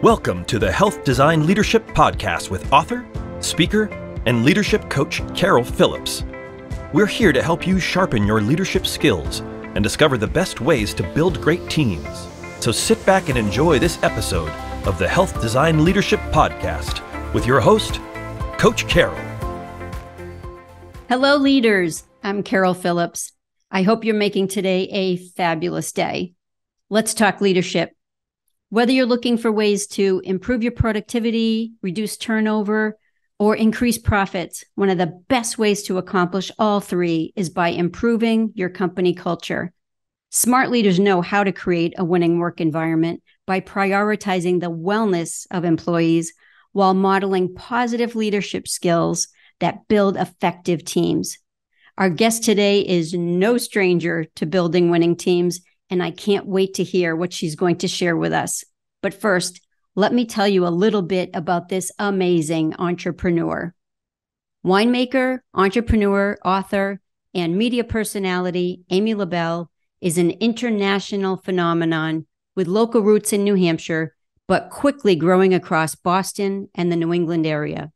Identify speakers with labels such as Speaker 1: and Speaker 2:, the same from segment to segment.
Speaker 1: Welcome to the Health Design Leadership Podcast with author, speaker, and leadership coach Carol Phillips. We're here to help you sharpen your leadership skills and discover the best ways to build great teams. So sit back and enjoy this episode of the Health Design Leadership Podcast with your host, Coach Carol.
Speaker 2: Hello, leaders. I'm Carol Phillips. I hope you're making today a fabulous day. Let's talk leadership. Whether you're looking for ways to improve your productivity, reduce turnover, or increase profits, one of the best ways to accomplish all three is by improving your company culture. Smart leaders know how to create a winning work environment by prioritizing the wellness of employees while modeling positive leadership skills that build effective teams. Our guest today is no stranger to building winning teams, and I can't wait to hear what she's going to share with us. But first, let me tell you a little bit about this amazing entrepreneur. Winemaker, entrepreneur, author, and media personality, Amy LaBelle is an international phenomenon with local roots in New Hampshire, but quickly growing across Boston and the New England area.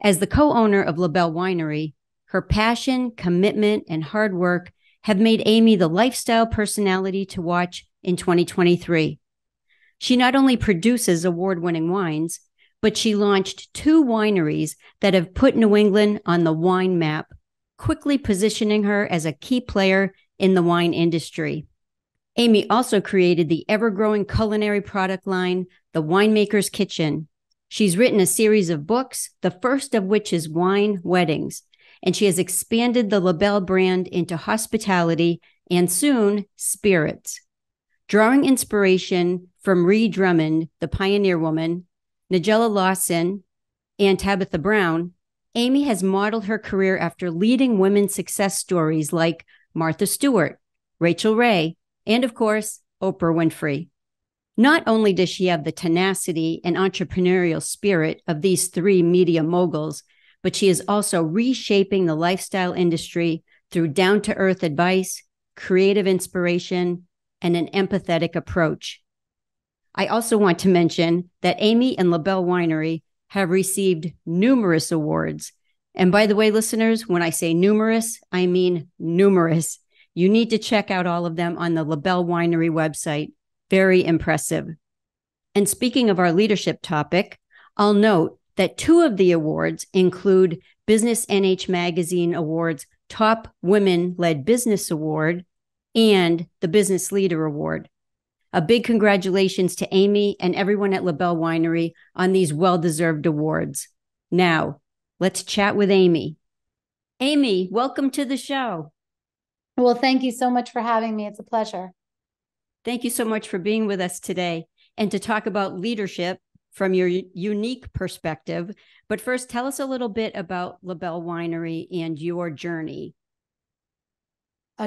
Speaker 2: As the co-owner of LaBelle Winery, her passion, commitment, and hard work have made Amy the lifestyle personality to watch in 2023. She not only produces award-winning wines, but she launched 2 wineries that have put New England on the wine map, quickly positioning her as a key player in the wine industry. Amy also created the ever-growing culinary product line, The Winemaker's Kitchen. She's written a series of books, the first of which is Wine Weddings, and she has expanded the LaBelle brand into hospitality and soon spirits. Drawing inspiration from Ree Drummond, the pioneer woman, Nigella Lawson, and Tabitha Brown, Amy has modeled her career after leading women's success stories like Martha Stewart, Rachel Ray, and of course, Oprah Winfrey. Not only does she have the tenacity and entrepreneurial spirit of these 3 media moguls, but she is also reshaping the lifestyle industry through down-to-earth advice, creative inspiration, and an empathetic approach. I also want to mention that Amy and LaBelle Winery have received numerous awards. And by the way, listeners, when I say numerous, I mean numerous. You need to check out all of them on the LaBelle Winery website. Very impressive. And speaking of our leadership topic, I'll note that 2 of the awards include Business NH Magazine Awards Top Women-Led Business Award and the Business Leader Award. A big congratulations to Amy and everyone at LaBelle Winery on these well-deserved awards. Now, let's chat with Amy. Amy, welcome to the show.
Speaker 3: Well, thank you so much for having me. It's a pleasure.
Speaker 2: Thank you so much for being with us today and to talk about leadership from your unique perspective. But first, tell us a little bit about LaBelle Winery and your journey.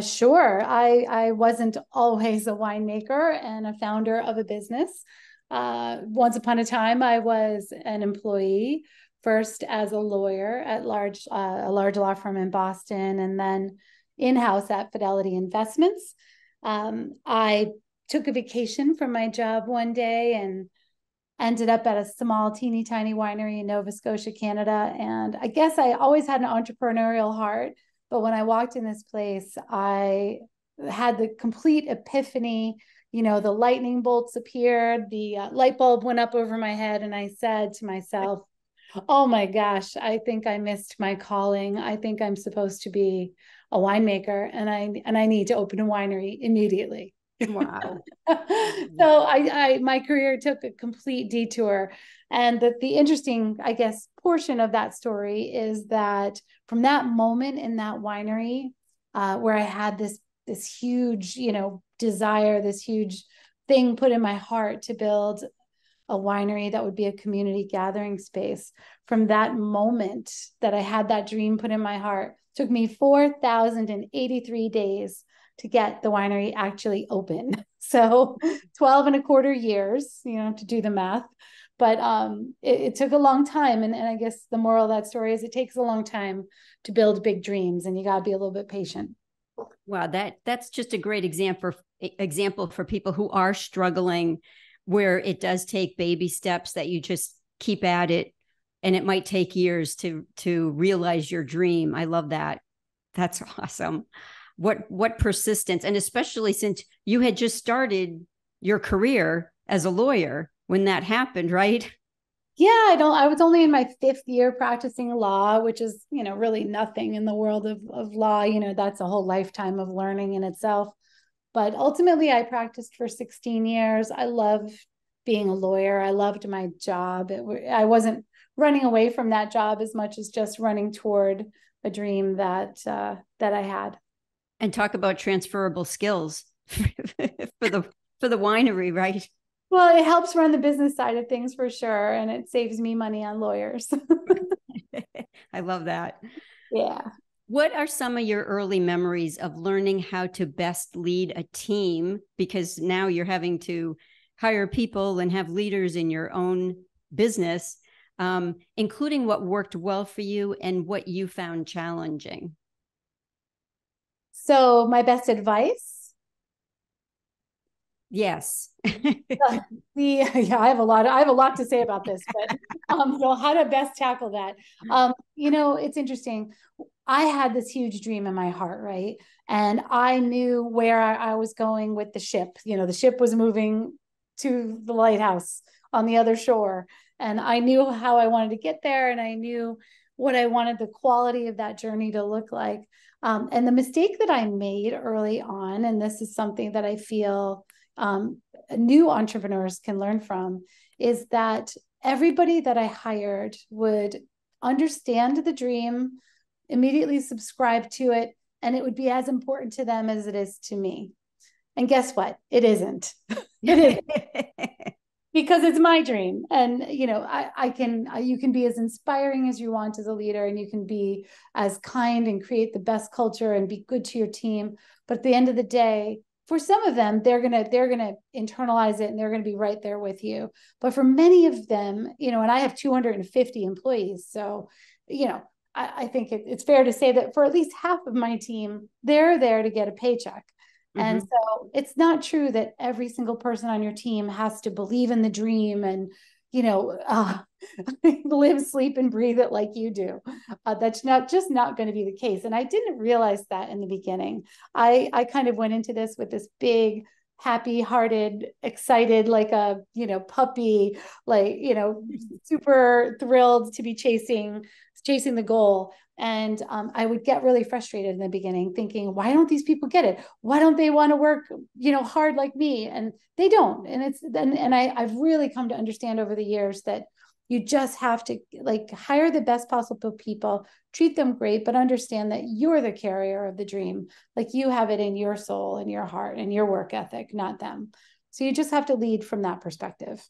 Speaker 3: Sure. I wasn't always a winemaker and a founder of a business. Once upon a time, I was an employee, first as a lawyer at a large law firm in Boston, and then in-house at Fidelity Investments. I took a vacation from my job one day and ended up at a small, teeny tiny winery in Nova Scotia, Canada. And I guess I always had an entrepreneurial heart. But when I walked in this place, I had the complete epiphany. You know, the lightning bolts appeared, the light bulb went up over my head, and I said to myself, oh my gosh, I think I missed my calling. I think I'm supposed to be a winemaker, and I need to open a winery immediately.
Speaker 2: Wow.
Speaker 3: So my career took a complete detour. And the interesting, I guess, portion of that story is that from that moment in that winery, where I had this huge, desire, this huge thing put in my heart to build a winery that would be a community gathering space. From that moment that I had that dream put in my heart, it took me 4,083 days to get the winery actually open. So 12 and a quarter years, to do the math. But it took a long time. And I guess the moral of that story is it takes a long time to build big dreams, and you got to be a little bit patient.
Speaker 2: Wow, that's just a great example for people who are struggling where it does take baby steps that you just keep at it, and it might take years to realize your dream. I love that. That's awesome. What persistence, and especially since you had just started your career as a lawyer when that happened, right?
Speaker 3: Yeah, I was only in my 5th year practicing law, which is, really nothing in the world of law. That's a whole lifetime of learning in itself. But ultimately, I practiced for 16 years. I loved being a lawyer. I loved my job. I wasn't running away from that job as much as just running toward a dream that I had.
Speaker 2: And talk about transferable skills for the winery, right?
Speaker 3: Well, it helps run the business side of things for sure, and it saves me money on lawyers.
Speaker 2: I love that.
Speaker 3: Yeah.
Speaker 2: What are some of your early memories of learning how to best lead a team? Because now you're having to hire people and have leaders in your own business, including what worked well for you and what you found challenging.
Speaker 3: So my best advice?
Speaker 2: Yes.
Speaker 3: Yeah, I have a lot to say about this, but how to best tackle that. It's interesting. I had this huge dream in my heart, right? And I knew where I was going with the ship. The ship was moving to the lighthouse on the other shore. And I knew how I wanted to get there, and I knew what I wanted the quality of that journey to look like. And the mistake that I made early on, and this is something that I feel new entrepreneurs can learn from, is that everybody that I hired would understand the dream, immediately subscribe to it, and it would be as important to them as it is to me. And guess what? It isn't. It isn't. Because it's my dream. And, you can be as inspiring as you want as a leader, and you can be as kind and create the best culture and be good to your team. But at the end of the day, for some of them, they're gonna internalize it, and they're gonna be right there with you. But for many of them, and I have 250 employees, so I think it's fair to say that for at least half of my team, they're there to get a paycheck. Mm-hmm. And so it's not true that every single person on your team has to believe in the dream and live, sleep, and breathe it like you do. That's not going to be the case. And I didn't realize that in the beginning. I kind of went into this with this big, happy-hearted, excited, like a, puppy, like, super thrilled to be chasing the goal. And I would get really frustrated in the beginning thinking, why don't these people get it? Why don't they want to work, hard like me? And they don't. And I've really come to understand over the years that you just have to hire the best possible people, treat them great, but understand that you're the carrier of the dream. Like you have it in your soul and your heart and your work ethic, not them. So you just have to lead from that perspective.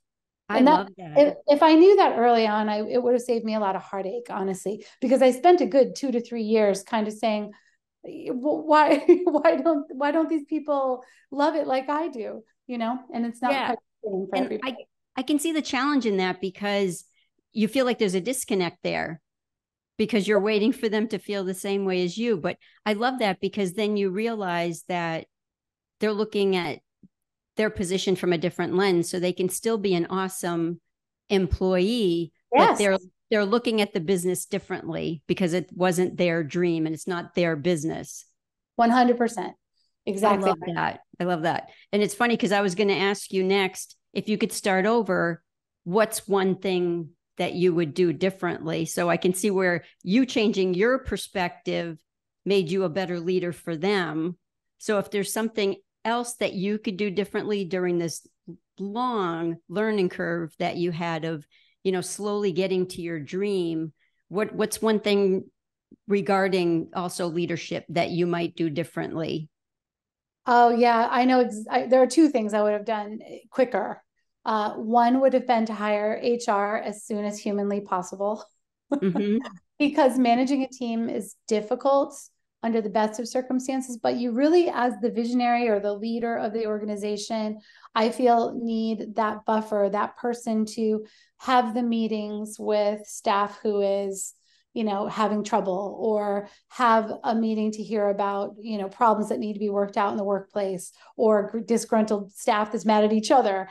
Speaker 2: I love that.
Speaker 3: If I knew that early on, it would have saved me a lot of heartache, honestly, because I spent a good 2 to 3 years kind of saying, why don't these people love it like I do? And it's not quite for everybody.
Speaker 2: I can see the challenge in that, because you feel like there's a disconnect there because you're waiting for them to feel the same way as you. But I love that, because then you realize that they're looking at their position from a different lens, so they can still be an awesome employee, yes, but they're looking at the business differently because it wasn't their dream and it's not their business.
Speaker 3: 100%. Exactly.
Speaker 2: I love that. And it's funny because I was going to ask you next, if you could start over, what's one thing that you would do differently? So I can see where you changing your perspective made you a better leader for them. So if there's something else that you could do differently during this long learning curve that you had of, slowly getting to your dream, what's one thing regarding also leadership that you might do differently?
Speaker 3: Oh yeah, I know. There are 2 things I would have done quicker. One would have been to hire HR as soon as humanly possible, mm-hmm. because managing a team is difficult under the best of circumstances, but you really, as the visionary or the leader of the organization, I feel need that buffer, that person to have the meetings with staff who is, having trouble, or have a meeting to hear about, problems that need to be worked out in the workplace, or disgruntled staff that's mad at each other.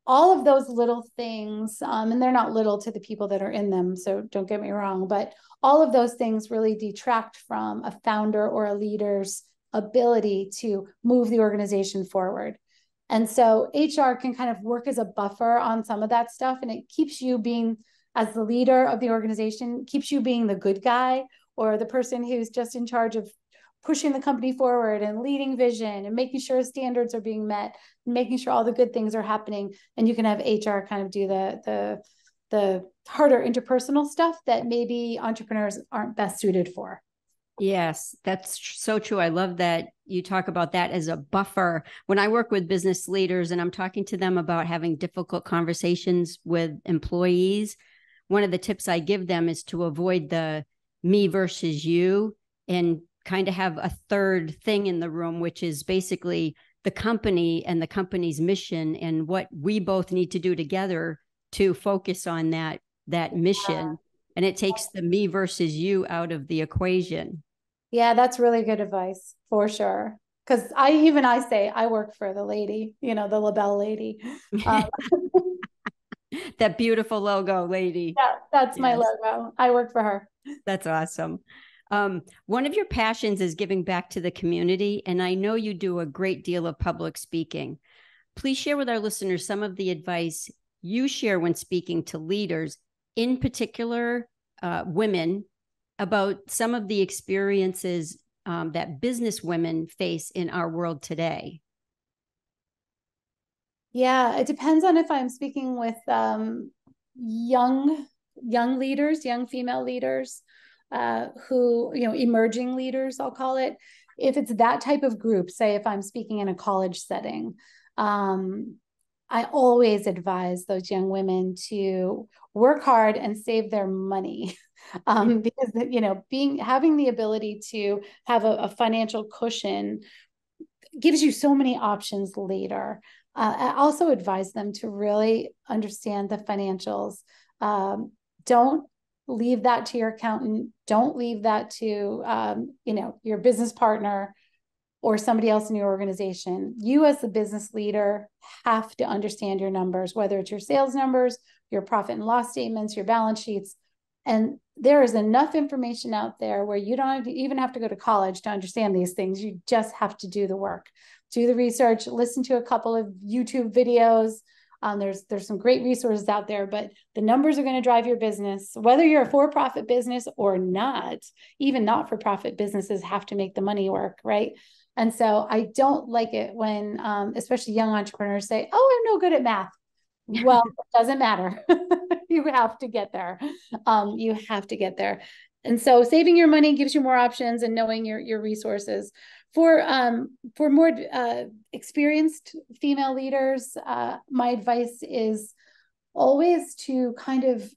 Speaker 3: all of those little things, and they're not little to the people that are in them, so don't get me wrong, but all of those things really detract from a founder or a leader's ability to move the organization forward. And so HR can kind of work as a buffer on some of that stuff, and it keeps you being, as the leader of the organization, keeps you being the good guy or the person who's just in charge of pushing the company forward and leading vision and making sure standards are being met and making sure all the good things are happening. And you can have HR kind of do the harder interpersonal stuff that maybe entrepreneurs aren't best suited for.
Speaker 2: Yes, that's so true. I love that you talk about that as a buffer. When I work with business leaders and I'm talking to them about having difficult conversations with employees, one of the tips I give them is to avoid the me versus you and kind of have a third thing in the room, which is basically the company and the company's mission and what we both need to do together to focus on that mission. And it takes the me versus you out of the equation.
Speaker 3: Yeah, that's really good advice for sure. Because I say I work for the lady, the LaBelle lady.
Speaker 2: That beautiful logo, lady.
Speaker 3: Yeah, that's my logo. I work for her.
Speaker 2: That's awesome. One of your passions is giving back to the community, and I know you do a great deal of public speaking. Please share with our listeners some of the advice you share when speaking to leaders, in particular women, about some of the experiences that business women face in our world today.
Speaker 3: Yeah, it depends on if I'm speaking with young leaders, young female leaders, who, emerging leaders, I'll call it. If it's that type of group, say if I'm speaking in a college setting, I always advise those young women to work hard and save their money. Because, having the ability to have a financial cushion gives you so many options later. I also advise them to really understand the financials. Don't leave that to your accountant. Don't leave that to, your business partner or somebody else in your organization. You as the business leader have to understand your numbers, whether it's your sales numbers, your profit and loss statements, your balance sheets. And there is enough information out there where you don't even have to go to college to understand these things. You just have to do the work, do the research, listen to a couple of YouTube videos. There's some great resources out there, but the numbers are going to drive your business, whether you're a for-profit business or not. Even not-for-profit businesses have to make the money work, right? And so I don't like it when, especially young entrepreneurs say, "Oh, I'm no good at math." Well, it doesn't matter. You have to get there. You have to get there. And so saving your money gives you more options and knowing your resources. For more experienced female leaders, my advice is always to kind of,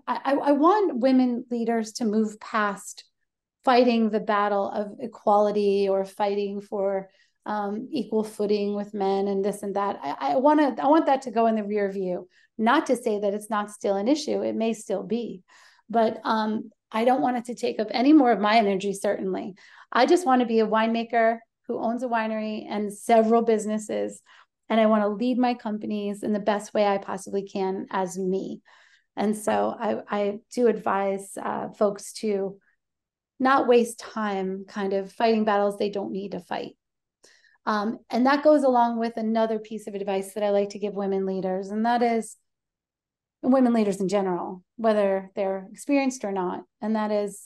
Speaker 3: I want women leaders to move past fighting the battle of equality or fighting for equal footing with men and this and that. I want that to go in the rear view. Not to say that it's not still an issue. It may still be, but I don't want it to take up any more of my energy, certainly. I just want to be a winemaker who owns a winery and several businesses. And I want to lead my companies in the best way I possibly can as me. And so I do advise folks to not waste time kind of fighting battles they don't need to fight. And that goes along with another piece of advice that I like to give women leaders, and that is women leaders in general, whether they're experienced or not, and that is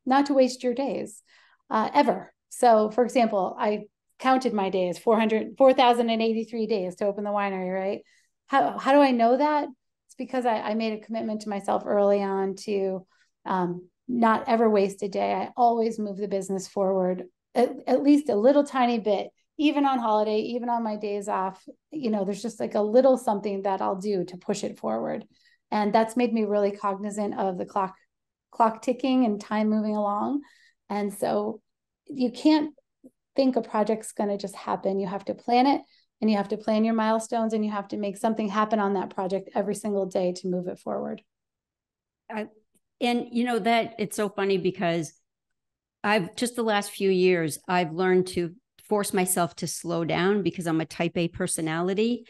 Speaker 3: not to waste your days ever. So, for example, I counted my days, 4,083 days to open the winery, right? How do I know that? It's because I made a commitment to myself early on to not ever waste a day. I always move the business forward, at least a little tiny bit, even on holiday, even on my days off. There's just like a little something that I'll do to push it forward. And that's made me really cognizant of the clock ticking and time moving along. And so you can't think a project's going to just happen. You have to plan it, and you have to plan your milestones, and you have to make something happen on that project every single day to move it forward.
Speaker 2: And that it's so funny because just the last few years, I've learned to force myself to slow down because I'm a type A personality.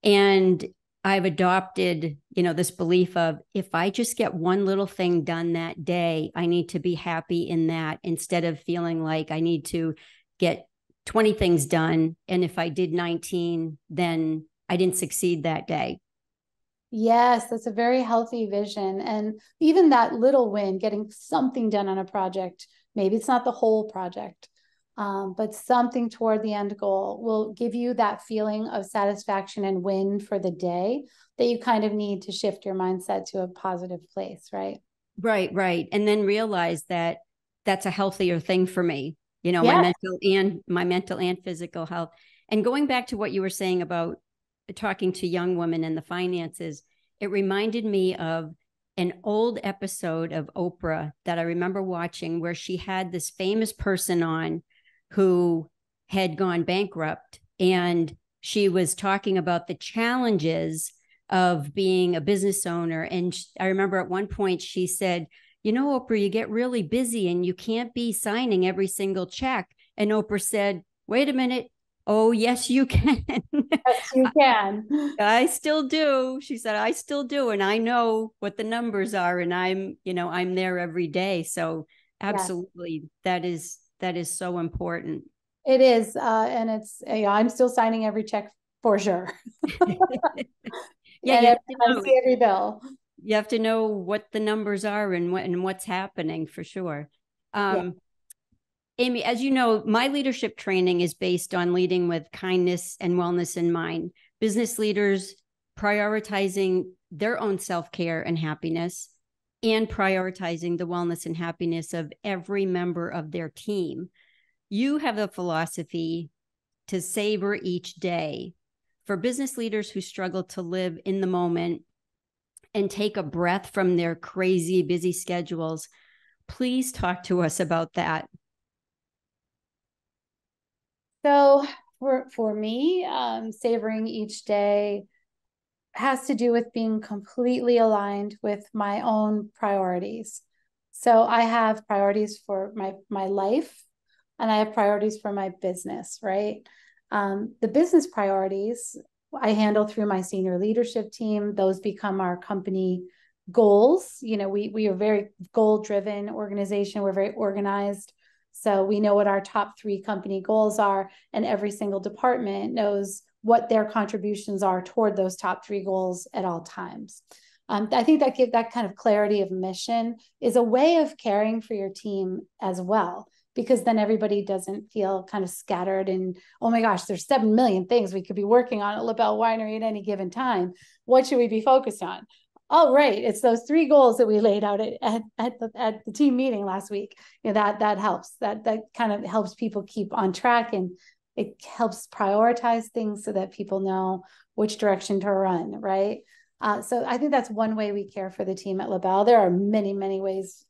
Speaker 2: And I've adopted, this belief of, if I just get one little thing done that day, I need to be happy in that, instead of feeling like I need to get 20 things done. And if I did 19, then I didn't succeed that day.
Speaker 3: Yes, that's a very healthy vision. And even that little win, getting something done on a project, maybe it's not the whole project, but something toward the end goal will give you that feeling of satisfaction and win for the day that you kind of need to shift your mindset to a positive place, right?
Speaker 2: Right. And then realize that that's a healthier thing for me,
Speaker 3: Yeah.
Speaker 2: my mental and physical health. And going back to what you were saying about talking to young women and the finances, it reminded me of an old episode of Oprah that I remember watching, where she had this famous person on who had gone bankrupt, and she was talking about the challenges of being a business owner. And I remember at one point she said, Oprah, you get really busy and you can't be signing every single check. And Oprah said, wait a minute. Oh, yes, you can.
Speaker 3: Yes, you can.
Speaker 2: I still do. She said, I still do. And I know what the numbers are, and I'm there every day. So absolutely, yes. that is so important.
Speaker 3: It is. And it's, I'm still signing every check for sure.
Speaker 2: Yeah.
Speaker 3: And I see every bill.
Speaker 2: You have to know what the numbers are and what's happening, for sure. Amy, as you know, my leadership training is based on leading with kindness and wellness in mind. Business leaders prioritizing their own self-care and happiness, and prioritizing the wellness and happiness of every member of their team. You have a philosophy to savor each day. For business leaders who struggle to live in the moment and take a breath from their crazy, busy schedules, please talk to us about that.
Speaker 3: So for me, savoring each day has to do with being completely aligned with my own priorities. So I have priorities for my life, and I have priorities for my business, right? The business priorities I handle through my senior leadership team. Those become our company goals. We are a very goal-driven organization. We're very organized. So we know what our top 3 company goals are, and every single department knows what their contributions are toward those top 3 goals at all times. I think that kind of clarity of mission is a way of caring for your team as well, because then everybody doesn't feel kind of scattered and, oh my gosh, there's 7 million things we could be working on at LaBelle Winery at any given time. What should we be focused on? Oh, right. It's those 3 goals that we laid out at the team meeting last week. That helps. That kind of helps people keep on track, and it helps prioritize things so that people know which direction to run, right? So I think that's one way we care for the team at LaBelle. There are many, many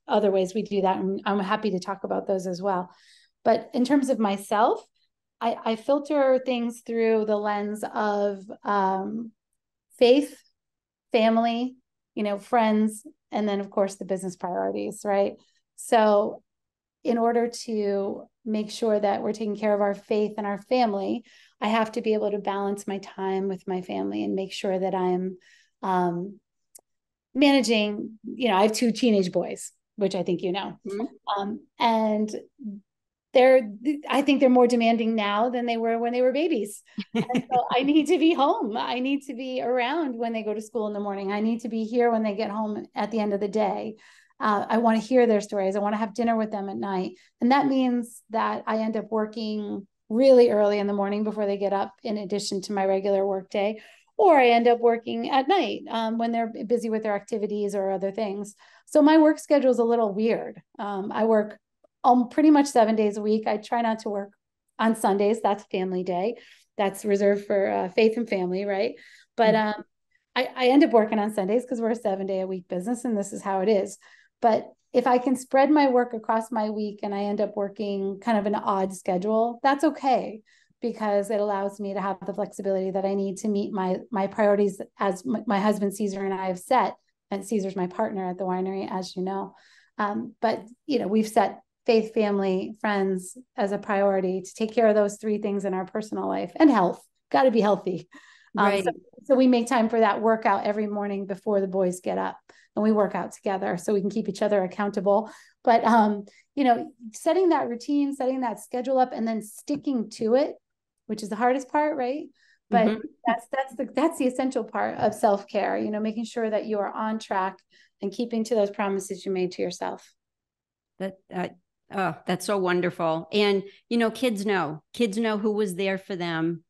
Speaker 3: other ways we do that, and I'm happy to talk about those as well. But in terms of myself, I filter things through the lens of faith, family, friends, and then of course the business priorities, right? So in order to make sure that we're taking care of our faith and our family, I have to be able to balance my time with my family and make sure that I'm managing, I have 2 teenage boys, which I think and I think they're more demanding now than they were when they were babies. And so I need to be home. I need to be around when they go to school in the morning. I need to be here when they get home at the end of the day. I want to hear their stories. I want to have dinner with them at night. And that means that I end up working really early in the morning before they get up, in addition to my regular work day, or I end up working at night when they're busy with their activities or other things. So my work schedule is a little weird. I work pretty much 7 days a week. I try not to work on Sundays. That's family day. That's reserved for faith and family, right? But I end up working on Sundays because we're a 7-day-a-week business, and this is how it is. But if I can spread my work across my week and I end up working kind of an odd schedule, that's okay, because it allows me to have the flexibility that I need to meet my priorities, as my husband Caesar and I have set. And Caesar's my partner at the winery, as you know. But we've set faith, family, friends as a priority to take care of those 3 things in our personal life, and health. Got to be healthy.
Speaker 2: Right.
Speaker 3: So we make time for that workout every morning before the boys get up, and we work out together so we can keep each other accountable. But, setting that routine, setting that schedule up, and then sticking to it, which is the hardest part, right? But that's the essential part of self-care, making sure that you are on track and keeping to those promises you made to yourself.
Speaker 2: That's so wonderful. And, kids know who was there for them.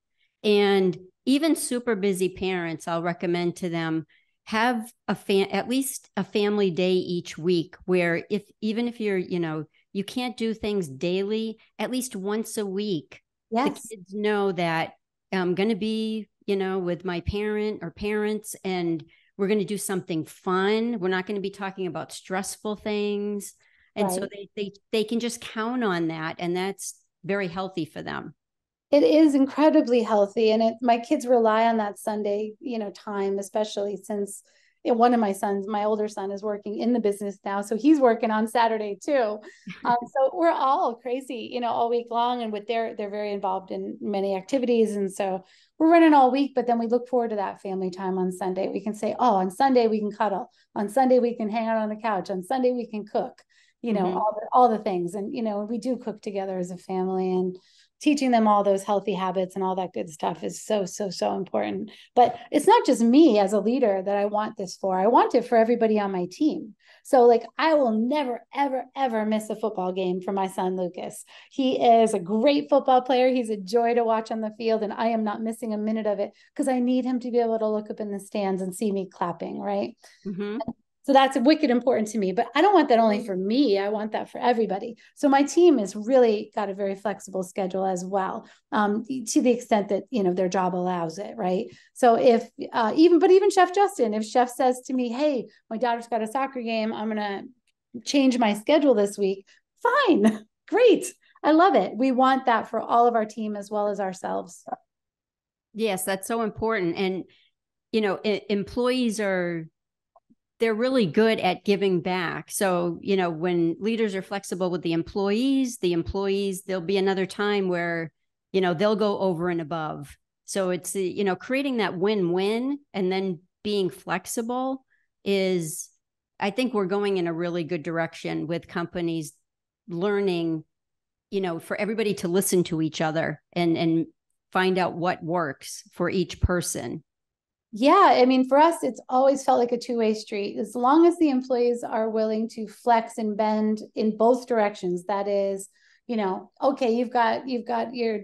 Speaker 2: And even super busy parents, I'll recommend to them, have at least a family day each week where even if you're, you can't do things daily, at least once a week,
Speaker 3: yes,
Speaker 2: the kids know that I'm going to be, with my parent or parents, and we're going to do something fun. We're not going to be talking about stressful things. And so they can just count on that. And that's very healthy for them.
Speaker 3: It is incredibly healthy. And my kids rely on that Sunday, time, especially since one of my sons, my older son, is working in the business now. So he's working on Saturday too. So we're all crazy, all week long. And they're very involved in many activities. And so we're running all week, but then we look forward to that family time on Sunday. We can say, oh, on Sunday we can cuddle. On Sunday we can hang out on the couch. On Sunday we can cook, all the things. And, we do cook together as a family, and teaching them all those healthy habits and all that good stuff is so, so, so important. But it's not just me as a leader that I want this for. I want it for everybody on my team. So I will never, ever, ever miss a football game for my son, Lucas. He is a great football player. He's a joy to watch on the field, and I am not missing a minute of it because I need him to be able to look up in the stands and see me clapping, right?
Speaker 2: Mm-hmm.
Speaker 3: So that's wicked important to me, but I don't want that only for me. I want that for everybody. So my team has really got a very flexible schedule as well, to the extent that, their job allows it. Right. So if even Chef Justin, if Chef says to me, hey, my daughter's got a soccer game, I'm going to change my schedule this week. Fine. Great. I love it. We want that for all of our team as well as ourselves.
Speaker 2: Yes, that's so important. And, employees they're really good at giving back. So, when leaders are flexible with the employees, there'll be another time where, they'll go over and above. So it's, creating that win-win and then being flexible is, I think we're going in a really good direction with companies learning, for everybody to listen to each other and find out what works for each person.
Speaker 3: Yeah, I mean, for us, it's always felt like a two-way street. As long as the employees are willing to flex and bend in both directions, that is, okay, you've got your,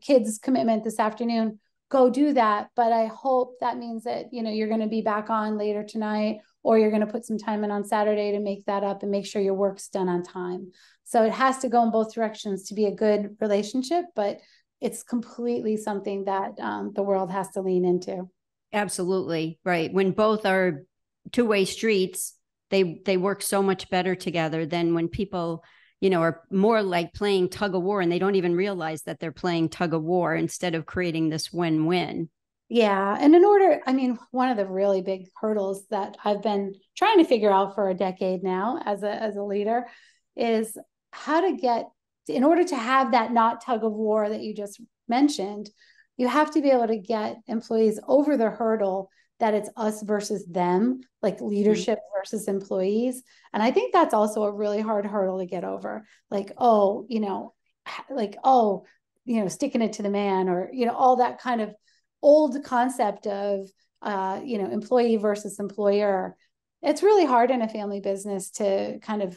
Speaker 3: kids' commitment this afternoon, go do that. But I hope that means that, you're going to be back on later tonight, or you're going to put some time in on Saturday to make that up and make sure your work's done on time. So it has to go in both directions to be a good relationship, but it's completely something that the world has to lean into.
Speaker 2: Absolutely. Right. When both are two-way streets, they work so much better together than when people, are more like playing tug of war and they don't even realize that they're playing tug of war instead of creating this win-win.
Speaker 3: Yeah. And one of the really big hurdles that I've been trying to figure out for a decade now as a leader is how to get, in order to have that not tug of war that you just mentioned, you have to be able to get employees over the hurdle that it's us versus them, like leadership versus employees. And I think that's also a really hard hurdle to get over. Sticking it to the man, or, all that kind of old concept of, employee versus employer. It's really hard in a family business to kind of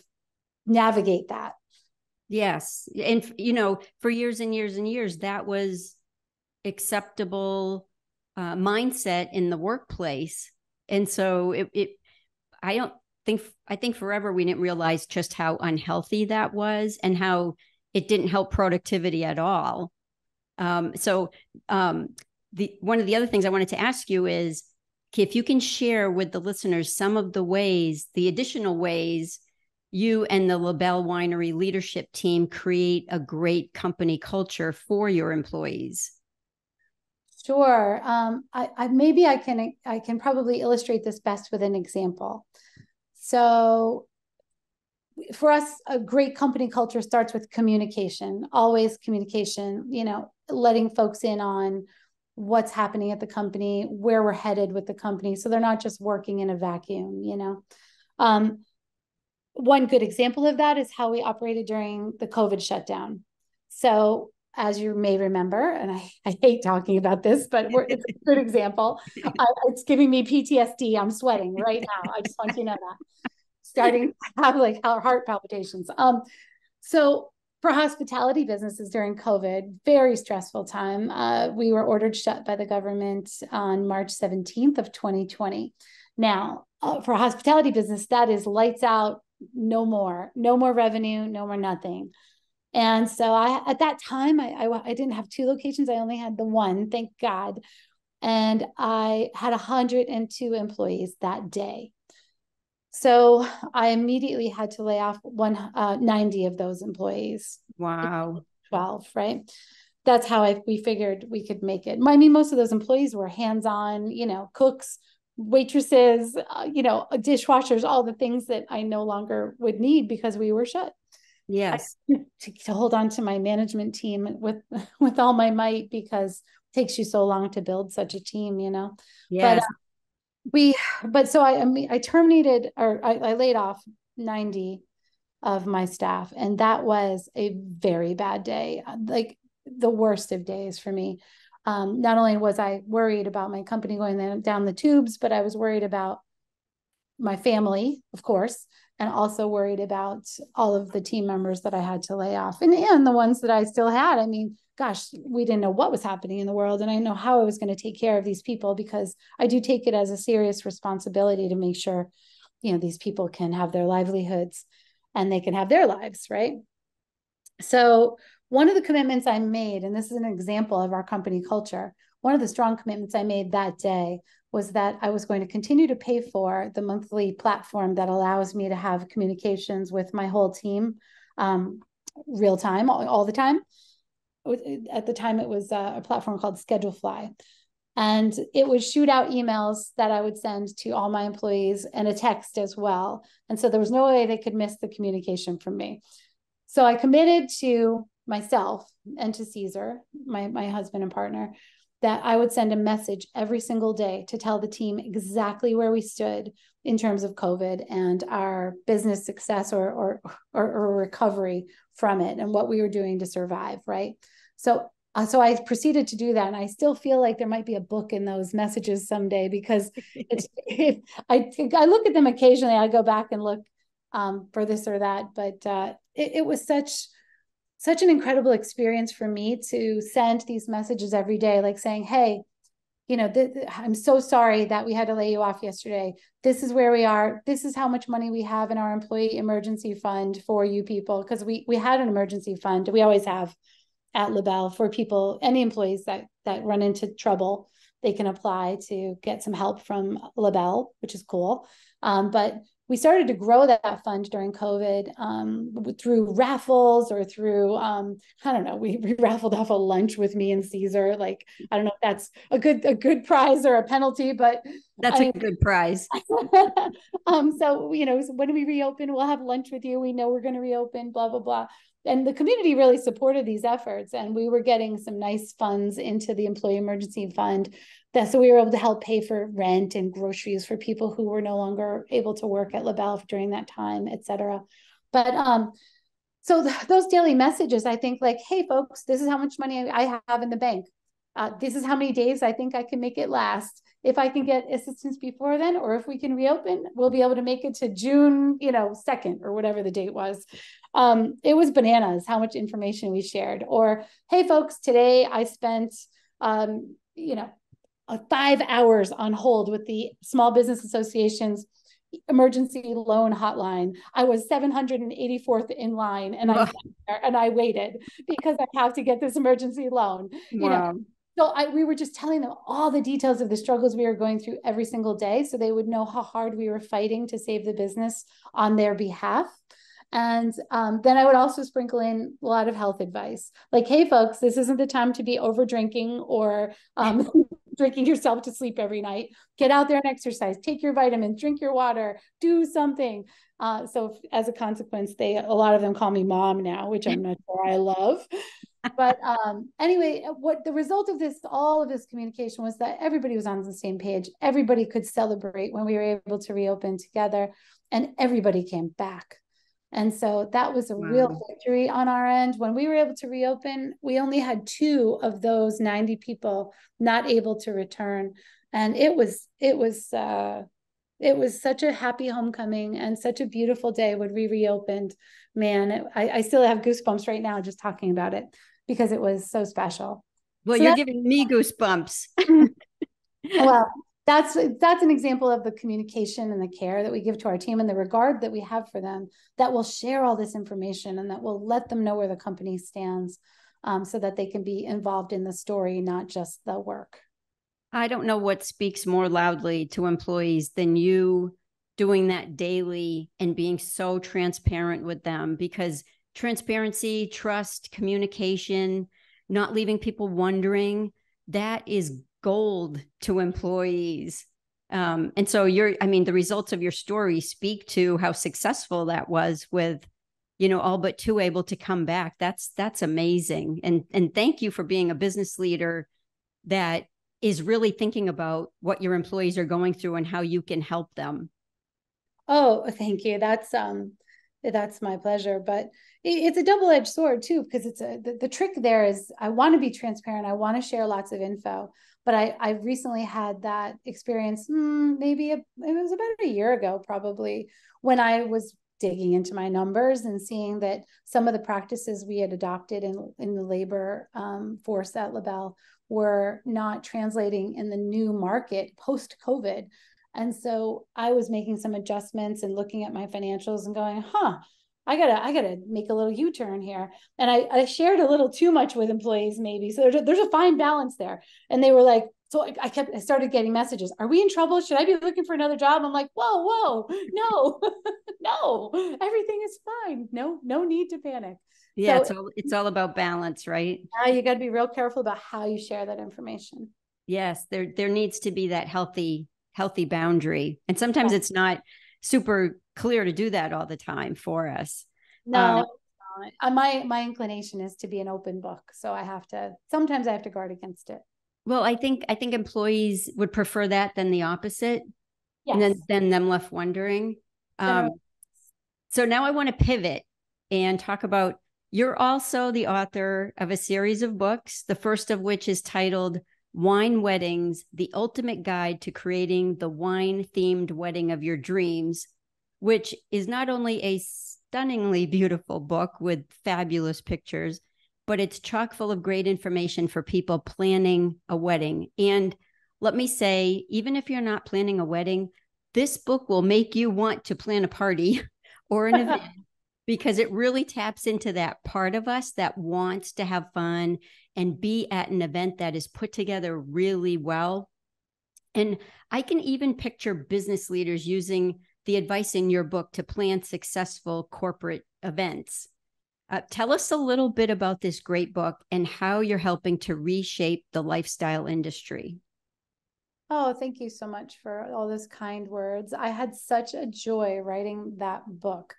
Speaker 3: navigate that.
Speaker 2: Yes. And, for years and years and years, that was acceptable mindset in the workplace. And so I think forever we didn't realize just how unhealthy that was and how it didn't help productivity at all. One of the other things I wanted to ask you is if you can share with the listeners some of the additional ways you and the LaBelle Winery leadership team create a great company culture for your employees.
Speaker 3: Sure. I can probably illustrate this best with an example. So for us, a great company culture starts with communication, always communication, letting folks in on what's happening at the company, where we're headed with the company. So they're not just working in a vacuum, you know. One good example of that is how we operated during the COVID shutdown. So as you may remember, and I hate talking about this, but it's a good example. It's giving me PTSD. I'm sweating right now. I just want you to know that. Starting to have like heart palpitations. So for hospitality businesses during COVID, very stressful time. We were ordered shut by the government on March 17th of 2020. Now, for a hospitality business, that is lights out, no more revenue, no more nothing. And so at that time, I didn't have two locations. I only had the one, thank God. And I had 102 employees that day. So I immediately had to lay off 90 of those employees.
Speaker 2: Wow.
Speaker 3: 12, right? That's how we figured we could make it. I mean, most of those employees were hands-on, you know, cooks, waitresses, you know, dishwashers, all the things that I no longer would need because we were shut.
Speaker 2: Yes.
Speaker 3: To hold on to my management team with all my might, because it takes you so long to build such a team, you know.
Speaker 2: Yes.
Speaker 3: So I terminated, or I laid off 90 of my staff, and that was a very bad day, like the worst of days for me. Not only was I worried about my company going down the tubes, but I was worried about my family, of course, and also worried about all of the team members that I had to lay off, and the ones that I still had. I mean, gosh, we didn't know what was happening in the world, and I know how I was going to take care of these people, because I do take it as a serious responsibility to make sure, you know, these people can have their livelihoods and they can have their lives, right? So one of the commitments I made, and this is an example of our company culture, one of the strong commitments I made that day was that I was going to continue to pay for the monthly platform that allows me to have communications with my whole team, real time, all the time. At the time, it was a platform called Schedulefly. And it would shoot out emails that I would send to all my employees and a text as well. And so there was no way they could miss the communication from me. So I committed to myself and to Caesar, my husband and partner, that I would send a message every single day to tell the team exactly where we stood in terms of COVID and our business success or recovery from it, and what we were doing to survive, right? So I proceeded to do that, and I still feel like there might be a book in those messages someday, because I look at them occasionally. I go back and look for this or that, but it was such an incredible experience for me to send these messages every day, like saying, hey, you know, I'm so sorry that we had to lay you off yesterday. This is where we are. This is how much money we have in our employee emergency fund for you people, because we had an emergency fund. We always have at LaBelle for people, any employees that run into trouble, they can apply to get some help from LaBelle, which is cool. But we started to grow that fund during COVID through raffles or through, I don't know, we raffled off a lunch with me and Caesar. Like, I don't know if that's a good prize or a penalty, but
Speaker 2: that's a good prize.
Speaker 3: So, you know, when we reopen, we'll have lunch with you. We know we're going to reopen, blah, blah, blah. And the community really supported these efforts. And we were getting some nice funds into the employee emergency fund. So we were able to help pay for rent and groceries for people who were no longer able to work at LaBelle during that time, et cetera. But so those daily messages, I think, like, hey, folks, this is how much money I have in the bank. This is how many days I think I can make it last. If I can get assistance before then, or if we can reopen, we'll be able to make it to June, 2nd or whatever the date was. It was bananas how much information we shared. Or, hey, folks, today I spent, 5 hours on hold with the Small Business Association's emergency loan hotline. I was 784th in line, and I waited because I have to get this emergency loan.
Speaker 2: Wow.
Speaker 3: So we were just telling them all the details of the struggles we were going through every single day, so they would know how hard we were fighting to save the business on their behalf. And then I would also sprinkle in a lot of health advice, like, hey, folks, this isn't the time to be over drinking or drinking yourself to sleep every night. Get out there and exercise, take your vitamins, drink your water, do something. So as a consequence, a lot of them call me mom now, which I'm not sure I love. But anyway, what the result of this, all of this communication, was that everybody was on the same page. Everybody could celebrate when we were able to reopen together, and everybody came back. And so that was a real victory on our end. When we were able to reopen, we only had 2 of those 90 people not able to return. And it was such a happy homecoming and such a beautiful day when we reopened. Man, I still have goosebumps right now just talking about it, because it was so special.
Speaker 2: Well,
Speaker 3: so
Speaker 2: you're giving me goosebumps.
Speaker 3: Well, that's an example of the communication and the care that we give to our team and the regard that we have for them, that will share all this information and that will let them know where the company stands, so that they can be involved in the story, not just the work.
Speaker 2: I don't know what speaks more loudly to employees than you doing that daily and being so transparent with them, because transparency, trust, communication, not leaving people wondering, that is gold to employees. And so the results of your story speak to how successful that was, with, all but 2 able to come back. That's amazing. And thank you for being a business leader that is really thinking about what your employees are going through and how you can help them.
Speaker 3: Oh, thank you. That's my pleasure. But it's a double-edged sword too, because the trick there is, I want to be transparent. I want to share lots of info. But I recently had that experience, it was about a year ago, probably, when I was digging into my numbers and seeing that some of the practices we had adopted in the labor force at LaBelle were not translating in the new market post-COVID. And so I was making some adjustments and looking at my financials and going, I gotta make a little U-turn here. And I shared a little too much with employees, maybe. So there's a fine balance there. And they were like, so I started getting messages. Are we in trouble? Should I be looking for another job? I'm like, whoa, no, no, everything is fine. No need to panic.
Speaker 2: Yeah,
Speaker 3: so
Speaker 2: it's all about balance, right?
Speaker 3: you got to be real careful about how you share that information.
Speaker 2: Yes, there needs to be that healthy boundary. And sometimes it's not super clear to do that all the time for us.
Speaker 3: No, my inclination is to be an open book. So sometimes I have to guard against it.
Speaker 2: Well, I think employees would prefer that than the opposite.
Speaker 3: Yes.
Speaker 2: And then them left wondering. So now I want to pivot and talk about, you're also the author of a series of books, the first of which is titled Wine Weddings, The Ultimate Guide to Creating the Wine-Themed Wedding of Your Dreams, which is not only a stunningly beautiful book with fabulous pictures, but it's chock full of great information for people planning a wedding. And let me say, even if you're not planning a wedding, this book will make you want to plan a party or an event, because it really taps into that part of us that wants to have fun and be at an event that is put together really well. And I can even picture business leaders using the advice in your book to plan successful corporate events. Tell us a little bit about this great book and how you're helping to reshape the lifestyle industry.
Speaker 3: Oh, thank you so much for all those kind words. I had such a joy writing that book.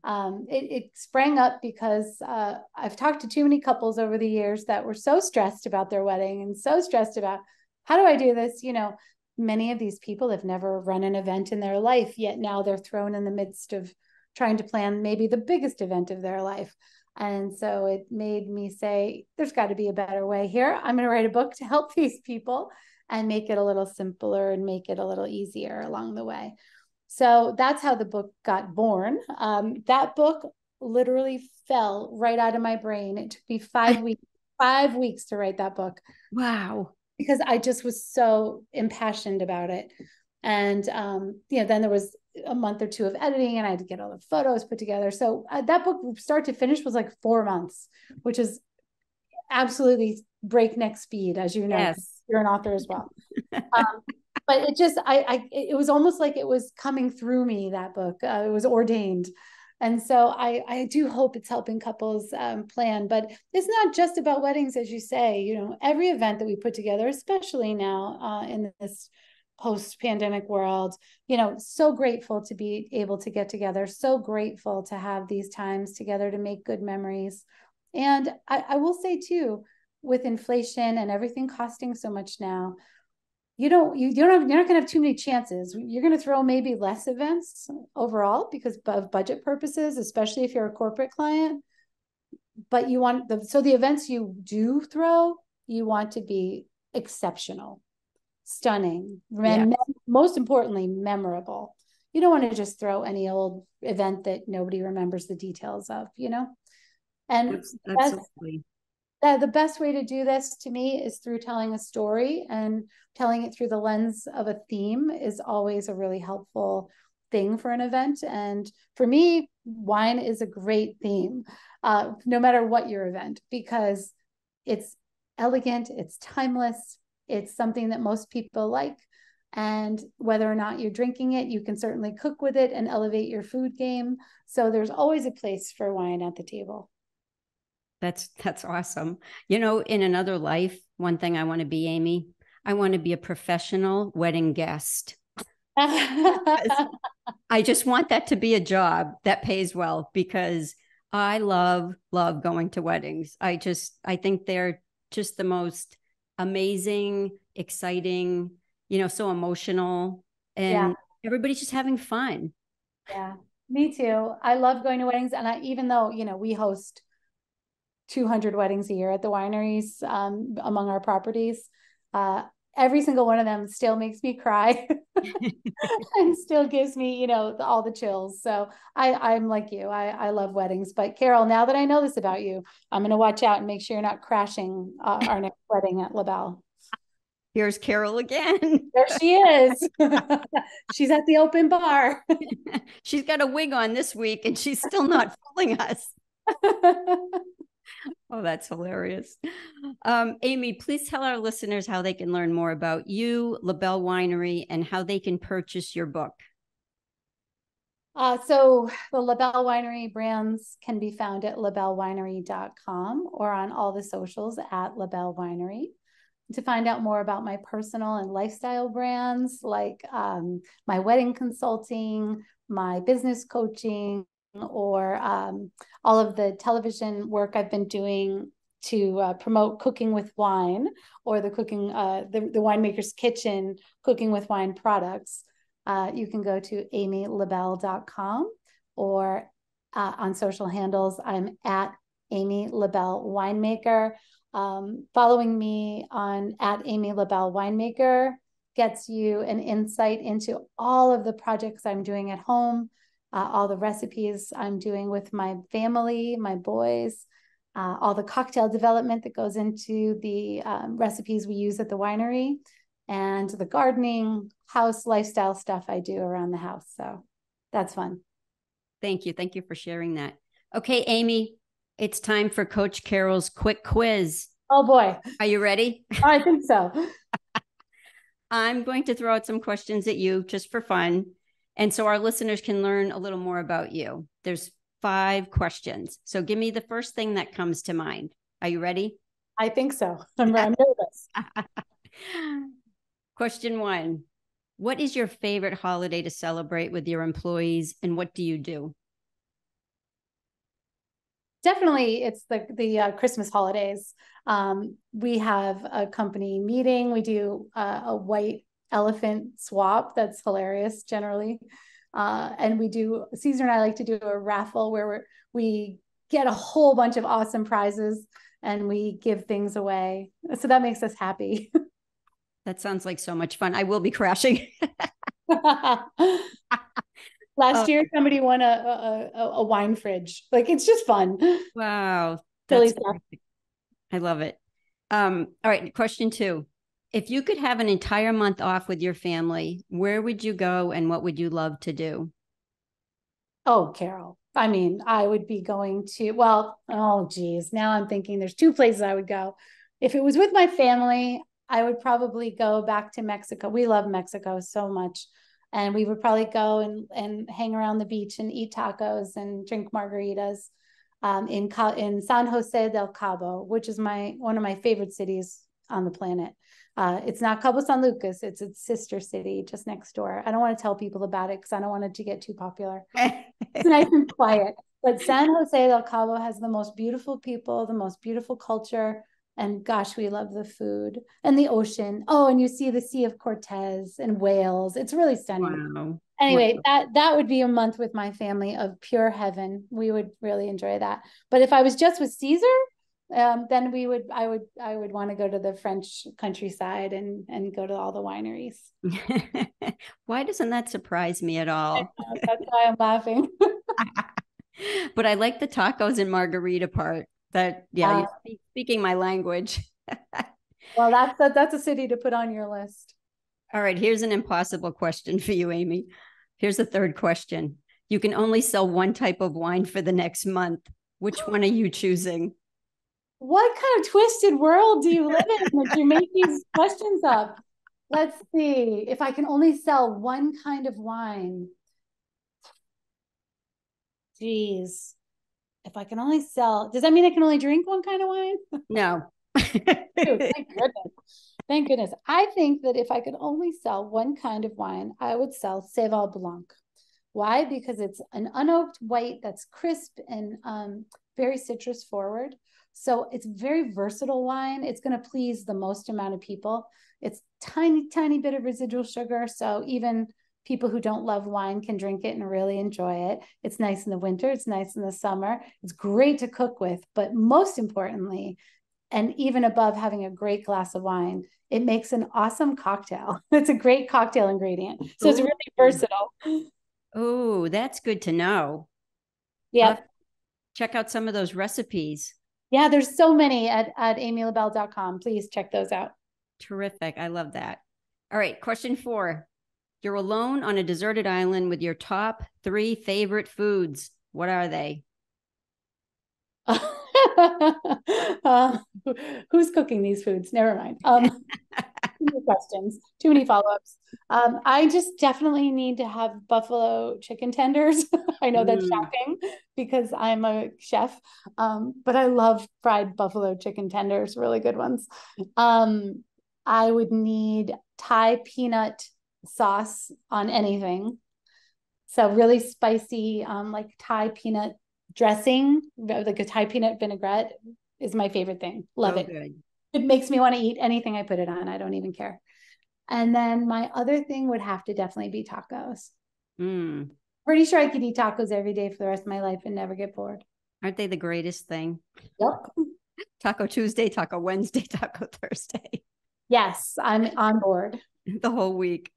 Speaker 3: It sprang up because I've talked to too many couples over the years that were so stressed about their wedding and so stressed about, how do I do this? Many of these people have never run an event in their life, yet now they're thrown in the midst of trying to plan maybe the biggest event of their life. And so it made me say, there's got to be a better way here. I'm going to write a book to help these people and make it a little simpler and make it a little easier along the way. So that's how the book got born. That book literally fell right out of my brain. It took me 5 weeks to write that book.
Speaker 2: Wow.
Speaker 3: Because I just was so impassioned about it. And, then there was a month or 2 of editing, and I had to get all the photos put together. So that book, start to finish, was like 4 months, which is absolutely breakneck speed, as you know.
Speaker 2: Yes.
Speaker 3: You're an author as well. But it was almost like it was coming through me, that book. It was ordained. And so I do hope it's helping couples plan, but it's not just about weddings, as you say. Every event that we put together, especially now in this post-pandemic world, so grateful to be able to get together, so grateful to have these times together to make good memories. And I will say too, with inflation and everything costing so much now, you're not going to have too many chances. You're going to throw maybe less events overall because of budget purposes, especially if you're a corporate client. But the events you do throw, you want to be exceptional, stunning, and most importantly, memorable. You don't want to just throw any old event that nobody remembers the details of, And
Speaker 2: absolutely.
Speaker 3: The best way to do this to me is through telling a story, and telling it through the lens of a theme is always a really helpful thing for an event. And for me, wine is a great theme, no matter what your event, because it's elegant, it's timeless, it's something that most people like. And whether or not you're drinking it, you can certainly cook with it and elevate your food game. So there's always a place for wine at the table.
Speaker 2: That's awesome. In another life, one thing I want to be, Amy, I want to be a professional wedding guest. I just want that to be a job that pays well, because I love going to weddings. I think they're just the most amazing, exciting, so emotional, and everybody's just having fun.
Speaker 3: Yeah, me too. I love going to weddings. And even though, we host 200 weddings a year at the wineries, among our properties, every single one of them still makes me cry and still gives me, all the chills. So I'm like you, I love weddings. But Carol, now that I know this about you, I'm going to watch out and make sure you're not crashing our next wedding at LaBelle.
Speaker 2: Here's Carol again.
Speaker 3: There she is. She's at the open bar.
Speaker 2: She's got a wig on this week and she's still not fooling us. Oh, that's hilarious. Amy, please tell our listeners how they can learn more about you, LaBelle Winery, and how they can purchase your book.
Speaker 3: So the LaBelle Winery brands can be found at labellewinery.com or on all the socials at LaBelle Winery. To find out more about my personal and lifestyle brands, like my wedding consulting, my business coaching, or all of the television work I've been doing to promote cooking with wine, or the winemaker's kitchen cooking with wine products, you can go to amylabelle.com, or on social handles, I'm at Amy LaBelle Winemaker. Following me on at Amy LaBelle Winemaker gets you an insight into all of the projects I'm doing at home, all the recipes I'm doing with my family, my boys, all the cocktail development that goes into the recipes we use at the winery, and the gardening, house lifestyle stuff I do around the house. So that's fun.
Speaker 2: Thank you. Thank you for sharing that. Okay, Amy, it's time for Coach Carol's quick quiz.
Speaker 3: Oh boy.
Speaker 2: Are you ready?
Speaker 3: I think so.
Speaker 2: I'm going to throw out some questions at you just for fun, and so our listeners can learn a little more about you. There's 5 questions. So give me the first thing that comes to mind. Are you ready?
Speaker 3: I think so. I'm nervous.
Speaker 2: Question 1. What is your favorite holiday to celebrate with your employees, and what do you do?
Speaker 3: Definitely, it's the Christmas holidays. We have a company meeting. We do a white elephant swap. That's hilarious generally. And Caesar and I like to do a raffle where we get a whole bunch of awesome prizes and we give things away. So that makes us happy.
Speaker 2: That sounds like so much fun. I will be crashing.
Speaker 3: Last year, somebody won a wine fridge. Like, it's just fun.
Speaker 2: Wow.
Speaker 3: Silly stuff.
Speaker 2: I love it. All right. Question 2. If you could have an entire month off with your family, where would you go and what would you love to do?
Speaker 3: Oh, Carol. I mean, I would be going to, now I'm thinking there's 2 places I would go. If it was with my family, I would probably go back to Mexico. We love Mexico so much. And we would probably go and hang around the beach and eat tacos and drink margaritas in San Jose del Cabo, which is one of my favorite cities on the planet. It's not Cabo San Lucas. It's its sister city just next door. I don't want to tell people about it because I don't want it to get too popular. It's nice and quiet. But San Jose del Cabo has the most beautiful people, the most beautiful culture. And gosh, we love the food and the ocean. Oh, and you see the Sea of Cortez and whales. It's really stunning.
Speaker 2: Wow.
Speaker 3: Anyway,
Speaker 2: Wow.
Speaker 3: that would be a month with my family of pure heaven. We would really enjoy that. But if I was just with Caesar, then I would want to go to the French countryside and go to all the wineries.
Speaker 2: Why doesn't that surprise me at all?
Speaker 3: That's why I'm laughing.
Speaker 2: But I like the tacos and margarita part. That, yeah, you're speaking my language.
Speaker 3: Well, that's a city to put on your list.
Speaker 2: All right, here's an impossible question for you, Amy. Here's the third question. You can only sell one type of wine for the next month. Which one are you choosing?
Speaker 3: What kind of twisted world do you live in that you make these questions up? Let's see. If I can only sell one kind of wine. Geez. If I can only sell, does that mean I can only drink one kind of wine?
Speaker 2: No.
Speaker 3: Dude, thank goodness. Thank goodness. I think that if I could only sell one kind of wine, I would sell Cheval Blanc. Why? Because it's an unoaked white that's crisp and very citrus forward. So it's very versatile wine. It's going to please the most amount of people. It's tiny, tiny bit of residual sugar. So even people who don't love wine can drink it and really enjoy it. It's nice in the winter. It's nice in the summer. It's great to cook with. But most importantly, and even above having a great glass of wine, it makes an awesome cocktail. It's a great cocktail ingredient. So it's really versatile.
Speaker 2: Oh, that's good to know.
Speaker 3: Yeah.
Speaker 2: Check out some of those recipes.
Speaker 3: Yeah, there's so many at amylabelle.com. Please check those out.
Speaker 2: Terrific. I love that. All right, question 4. You're alone on a deserted island with your top 3 favorite foods. What are they?
Speaker 3: Who's cooking these foods? Never mind. Too many questions, too many follow-ups. I just definitely need to have buffalo chicken tenders. I know that's shocking because I'm a chef, but I love fried buffalo chicken tenders, really good ones. I would need Thai peanut sauce on anything. So really spicy, like Thai peanut dressing, like a Thai peanut vinaigrette is my favorite thing. Love it.
Speaker 2: Good.
Speaker 3: It makes me want to eat anything I put it on. I don't even care. And then my other thing would have to definitely be tacos. Pretty sure I could eat tacos every day for the rest of my life and never get bored.
Speaker 2: Aren't they the greatest thing?
Speaker 3: Yep.
Speaker 2: Taco Tuesday, Taco Wednesday, Taco Thursday.
Speaker 3: Yes, I'm on board.
Speaker 2: The whole week.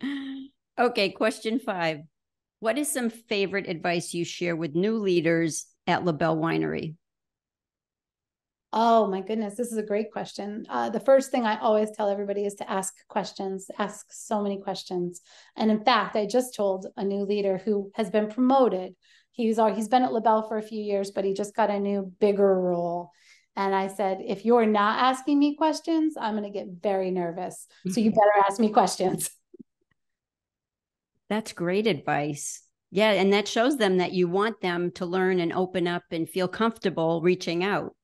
Speaker 2: Okay, question 5. What is some favorite advice you share with new leaders at LaBelle Winery?
Speaker 3: Oh my goodness, this is a great question. The first thing I always tell everybody is to ask questions, ask so many questions. And in fact, I just told a new leader who has been promoted. He's been at LaBelle for a few years, but he just got a new, bigger role. And I said, if you're not asking me questions, I'm going to get very nervous. So you better ask me questions.
Speaker 2: That's great advice. Yeah, and that shows them that you want them to learn and open up and feel comfortable reaching out.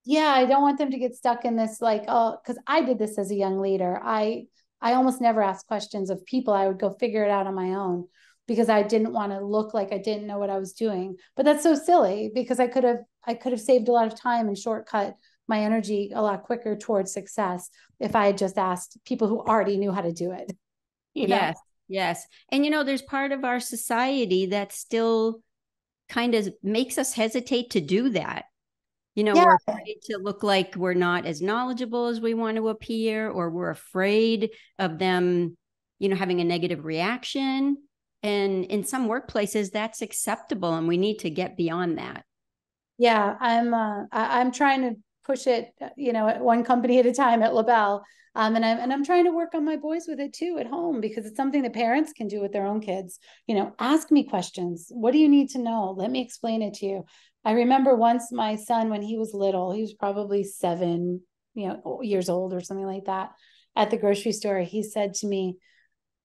Speaker 3: Yeah, I don't want them to get stuck in this, like, oh, because I did this as a young leader. I almost never asked questions of people. I would go figure it out on my own because I didn't want to look like I didn't know what I was doing. But that's so silly because I could have saved a lot of time and shortcut my energy a lot quicker towards success if I had just asked people who already knew how to do it.
Speaker 2: Yes. And there's part of our society that still kind of makes us hesitate to do that. We're afraid to look like we're not as knowledgeable as we want to appear, or we're afraid of them, having a negative reaction. And in some workplaces, that's acceptable, and we need to get beyond that.
Speaker 3: Yeah, I'm trying to push it, at one company at a time at LaBelle. And I'm trying to work on my boys with it too at home because it's something that parents can do with their own kids. Ask me questions. What do you need to know? Let me explain it to you. I remember once my son, when he was little, he was probably 7, years old or something like that, at the grocery store, he said to me,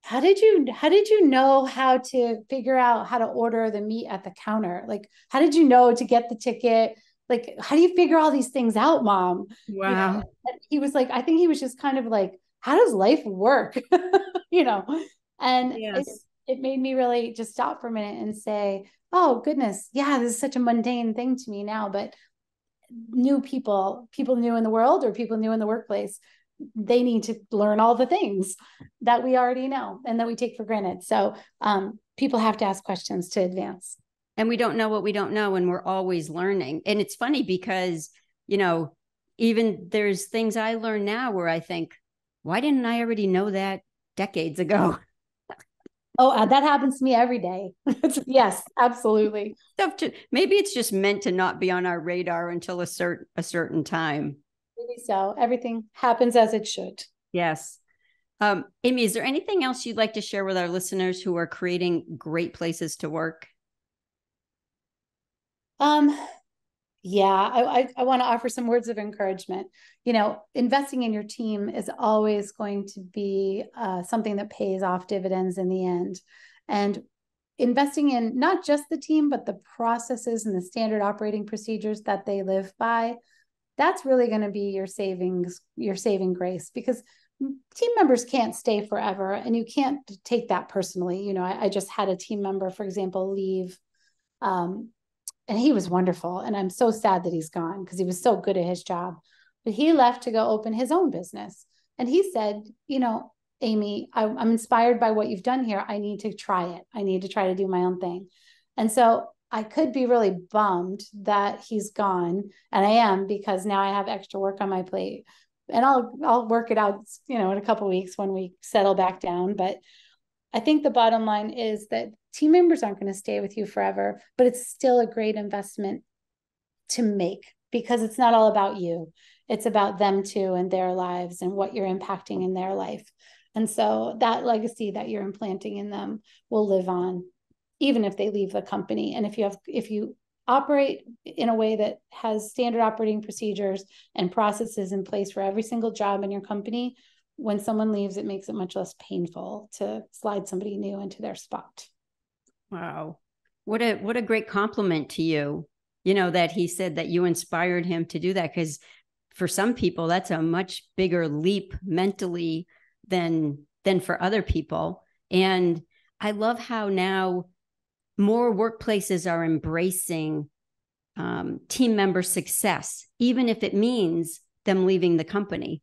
Speaker 3: how did you know how to figure out how to order the meat at the counter? Like, how did you know to get the ticket? Like, how do you figure all these things out, Mom?
Speaker 2: Wow.
Speaker 3: He was like, I think he was just kind of like, how does life work? And
Speaker 2: yes.
Speaker 3: it made me really just stop for a minute and say, oh goodness, yeah, this is such a mundane thing to me now, but new people new in the world or people new in the workplace, they need to learn all the things that we already know and that we take for granted. So people have to ask questions to advance.
Speaker 2: And we don't know what we don't know, and we're always learning. And it's funny because, you know, even there's things I learn now where I think, why didn't I already know that decades ago?
Speaker 3: Oh, that happens to me every day. Yes, absolutely.
Speaker 2: Maybe it's just meant to not be on our radar until a certain time.
Speaker 3: Maybe so. Everything happens as it should.
Speaker 2: Yes. Amy, is there anything else you'd like to share with our listeners who are creating great places to work?
Speaker 3: Yeah, I want to offer some words of encouragement. You know, investing in your team is always going to be something that pays off dividends in the end. And investing in not just the team, but the processes and the standard operating procedures that they live by, that's really going to be your saving grace, because team members can't stay forever and you can't take that personally. You know, I just had a team member, for example, leave. And he was wonderful. And I'm so sad that he's gone because he was so good at his job. But he left to go open his own business. And he said, you know, Amy, I'm inspired by what you've done here. I need to try it. I need to try to do my own thing. And so I could be really bummed that he's gone. And I am, because now I have extra work on my plate. And I'll work it out, you know, in a couple of weeks when we settle back down. But I think the bottom line is that team members aren't going to stay with you forever, but it's still a great investment to make, because it's not all about you. It's about them too and their lives and what you're impacting in their life. And so that legacy that you're implanting in them will live on, even if they leave the company. And if you operate in a way that has standard operating procedures and processes in place for every single job in your company, when someone leaves, it makes it much less painful to slide somebody new into their spot.
Speaker 2: Wow. What a great compliment to you, you know, that he said that you inspired him to do that. Because for some people, that's a much bigger leap mentally than for other people. And I love how now more workplaces are embracing team member success, even if it means them leaving the company.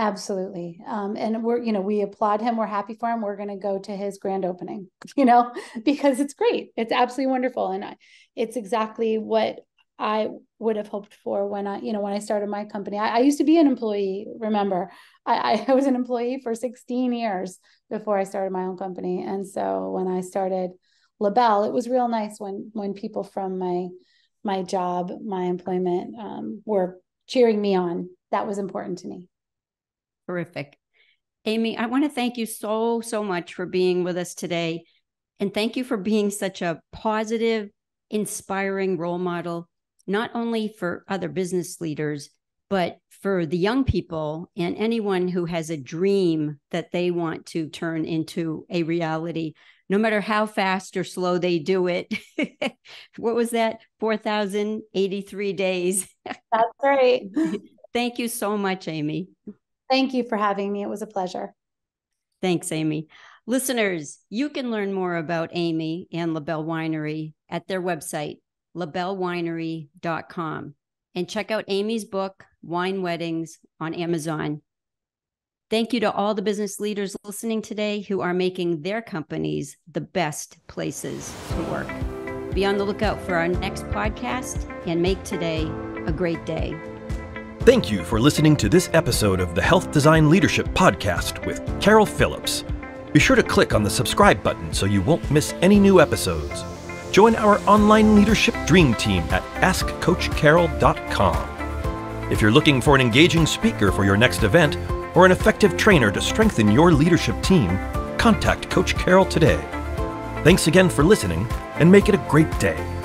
Speaker 3: Absolutely. And we applaud him. We're happy for him. We're going to go to his grand opening, because it's great. It's absolutely wonderful. And it's exactly what I would have hoped for when I started my company. I used to be an employee. Remember, I was an employee for 16 years before I started my own company. And so when I started LaBelle, it was real nice when people from my job, my employment, were cheering me on. That was important to me.
Speaker 2: Terrific. Amy, I want to thank you so much for being with us today. And thank you for being such a positive, inspiring role model, not only for other business leaders, but for the young people and anyone who has a dream that they want to turn into a reality, no matter how fast or slow they do it. What was that? 4,083 days.
Speaker 3: That's right.
Speaker 2: Thank you so much, Amy.
Speaker 3: Thank you for having me. It was a pleasure.
Speaker 2: Thanks, Amy. Listeners, you can learn more about Amy and LaBelle Winery at their website, labellewinery.com, and check out Amy's book, Wine Weddings, on Amazon. Thank you to all the business leaders listening today who are making their companies the best places to work. Be on the lookout for our next podcast and make today a great day.
Speaker 1: Thank you for listening to this episode of the Health Design Leadership Podcast with Carol Phillips. Be sure to click on the subscribe button so you won't miss any new episodes. Join our online leadership dream team at askcoachcarol.com. If you're looking for an engaging speaker for your next event or an effective trainer to strengthen your leadership team, contact Coach Carol today. Thanks again for listening, and make it a great day.